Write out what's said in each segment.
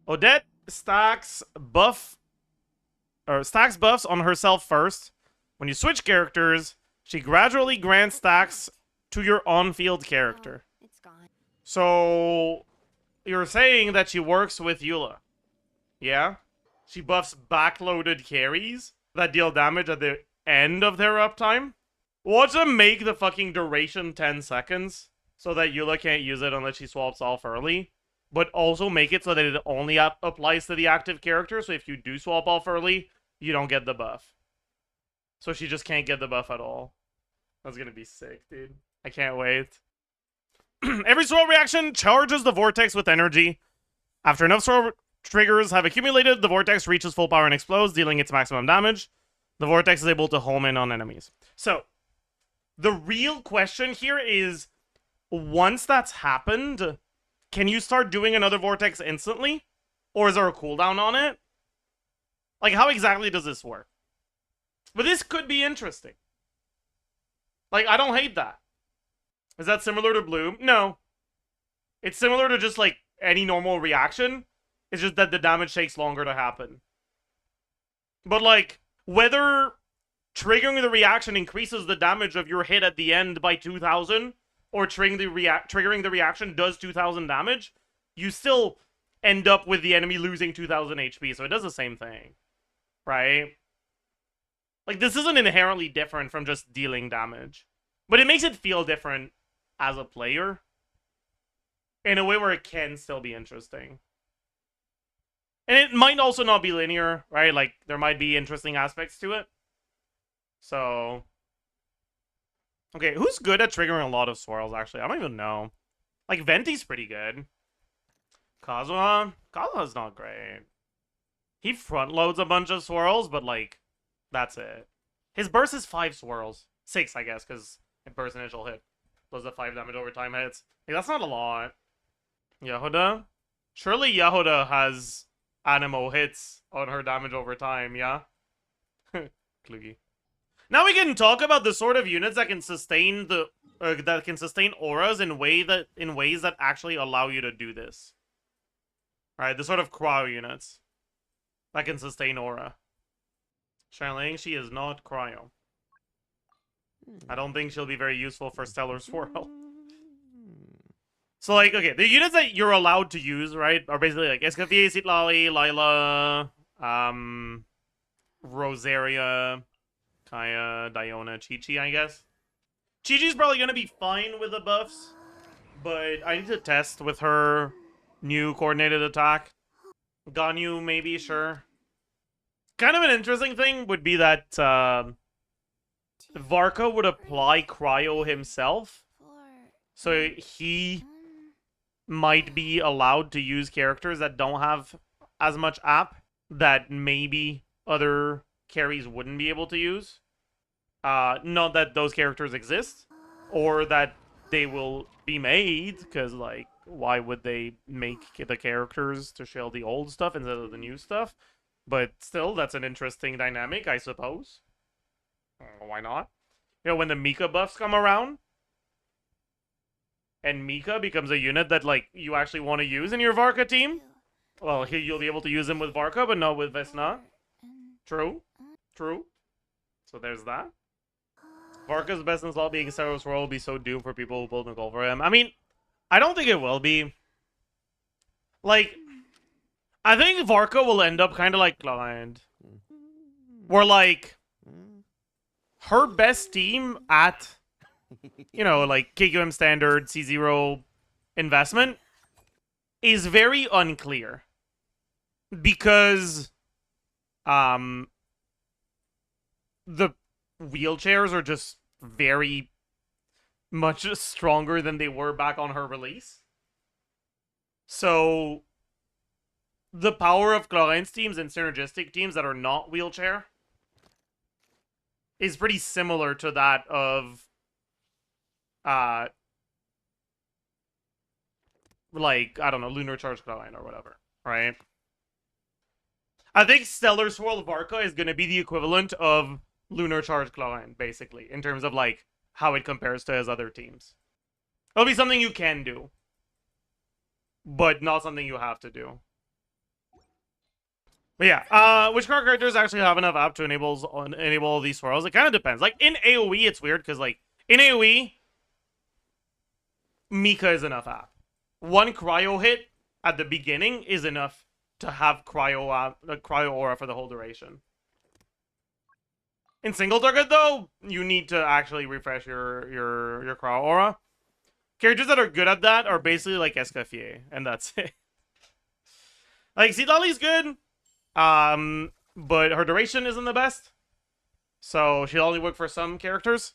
Odette stacks buffs on herself first. When you switch characters, she gradually grants stacks to your on-field character. Oh, it's gone. So you're saying that she works with Eula. Yeah? She buffs backloaded carries that deal damage at the end of their uptime. Watch them make the fucking duration 10 seconds so that Eula can't use it unless she swaps off early. But also make it so that it only applies to the active character, so if you do swap off early, you don't get the buff. So she just can't get the buff at all. That's gonna be sick, dude. I can't wait. Every swirl reaction charges the vortex with energy. After enough swirl triggers have accumulated, the vortex reaches full power and explodes, dealing its maximum damage. The vortex is able to home in on enemies. So, the real question here is, once that's happened, can you start doing another vortex instantly? Or is there a cooldown on it? Like, how exactly does this work? But this could be interesting. Like, I don't hate that. Is that similar to Bloom? No. It's similar to just, like, any normal reaction. It's just that the damage takes longer to happen. But, like, whether triggering the reaction increases the damage of your hit at the end by 2,000, or triggering the reaction does 2,000 damage, you still end up with the enemy losing 2,000 HP, so it does the same thing. Right? Like, this isn't inherently different from just dealing damage. But it makes it feel different as a player. In a way where it can still be interesting. And it might also not be linear, right? Like, there might be interesting aspects to it. So... okay, who's good at triggering a lot of swirls, actually? I don't even know. Like, Venti's pretty good. Kazuha? Kazuha's not great. He front loads a bunch of swirls, but, like, that's it. His burst is 5 swirls. 6, I guess, because it bursts initial hit. Does the 5 damage over time hits. Like, that's not a lot. Yahoda? Surely Yahoda has Animo hits on her damage over time, yeah? Klugi. Now we can talk about the sort of units that can sustain auras in ways that actually allow you to do this. Right, the sort of cryo units that can sustain aura. Xiangling, she is not cryo. I don't think she'll be very useful for Stellar Swirl. So, like, okay, the units that you're allowed to use, right, are basically like Escafie, Citlali, Lila, Rosaria, Kaya, Diona, Chi-Chi, I guess. Chi-Chi's probably gonna be fine with the buffs, but I need to test with her new coordinated attack. Ganyu, maybe, sure. Kind of an interesting thing would be that Varka would apply Cryo himself, so he might be allowed to use characters that don't have as much app that maybe other carries wouldn't be able to use. Not that those characters exist, or that they will be made, because, like, why would they make the characters to show the old stuff instead of the new stuff? But still, that's an interesting dynamic, I suppose. Why not? You know, when the Mika buffs come around, and Mika becomes a unit that, like, you actually want to use in your Varka team, well, you'll be able to use him with Varka, but not with Vesna. True. True. So there's that. Varka's best in slot being Saros Royal will be so doomed for people who pulled Nicole for him. I mean, I don't think it will be. Like, I think Varka will end up kind of like Client. Where, like, her best team at, you know, like, KQM standard, C0 investment is very unclear. Because, the wheelchairs are just very much stronger than they were back on her release. So, the power of Clarence teams and synergistic teams that are not wheelchair is pretty similar to that of, like, I don't know, Lunar Charge Clarence or whatever, right? I think Stellar Swirl Varka is going to be the equivalent of Lunar Charge Clarence, basically, in terms of, like, how it compares to his other teams. It'll be something you can do, but not something you have to do. But yeah, which card characters actually have enough app to enable these swirls? It kind of depends. Like in AoE, it's weird because like in AoE, Mika is enough app. One cryo hit at the beginning is enough to have cryo aura for the whole duration. In single target though, you need to actually refresh your cryo aura. Characters that are good at that are basically like Escoffier, and that's it. Like Sidali's good, but her duration isn't the best, so she'll only work for some characters.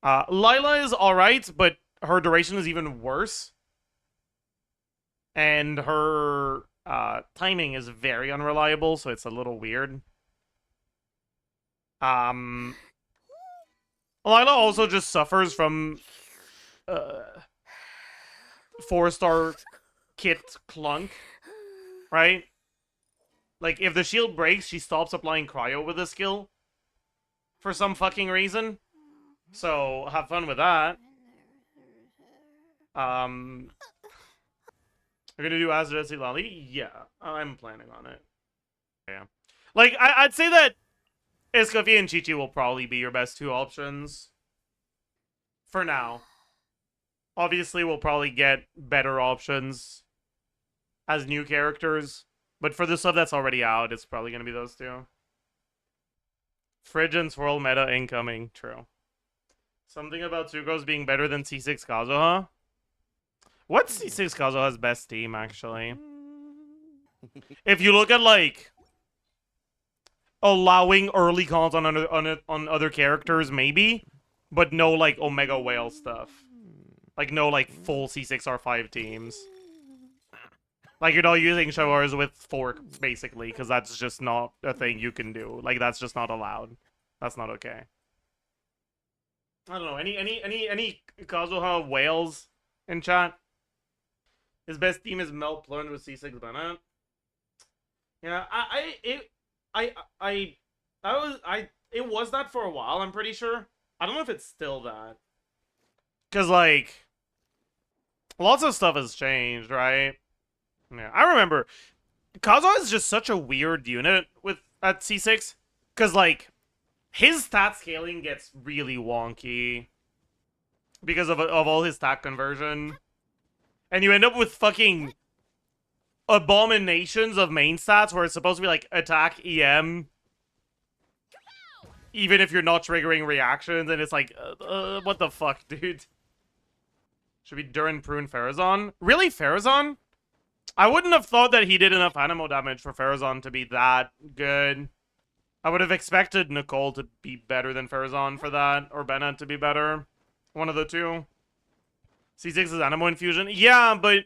Lila is alright, but her duration is even worse. And her timing is very unreliable, so it's a little weird. Lila also just suffers from 4-star kit clunk, right? Like, if the shield breaks, she stops applying cryo with the skill for some fucking reason. So, have fun with that. We're gonna do Azure Lali? Yeah, I'm planning on it. Yeah. Like, I'd say that Escoffier and Chi-Chi will probably be your best two options. For now. Obviously, we'll probably get better options as new characters. But for the stuff that's already out, it's probably gonna be those two. Fridge and Swirl meta incoming. True. Something about Tsugo's being better than C6 Kazuha? What's C6 Kazuha's best team, actually? If you look at, like, allowing early cons on other characters, maybe, but no, like, Omega Whale stuff. Like, no, like, full C6R5 teams. Like, you're not using showers with fork, basically, because that's just not a thing you can do. Like, that's just not allowed. That's not okay. I don't know. Any Kazuha whales in chat? His best team is Melt Plunge with C6 Bennett. Yeah, it was that for a while, I'm pretty sure. I don't know if it's still that. Cause like lots of stuff has changed, right? Yeah, I remember Kazuha is just such a weird unit at C6. Cause like his stat scaling gets really wonky because of all his stat conversion. And you end up with fucking abominations of main stats where it's supposed to be like attack, EM, even if you're not triggering reactions, and it's like, what the fuck, dude? Should be Durin, Prune, Farazan? Really, Farazan? I wouldn't have thought that he did enough animo damage for Farazan to be that good. I would have expected Nicole to be better than Farazan for that, or Bennett to be better. One of the two. C6 is animo infusion? Yeah, but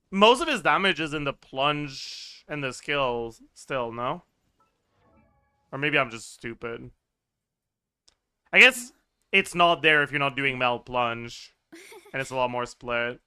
most of his damage is in the plunge and the skills still, no? Or maybe I'm just stupid. I guess it's not there if you're not doing Melt Plunge. And it's a lot more split.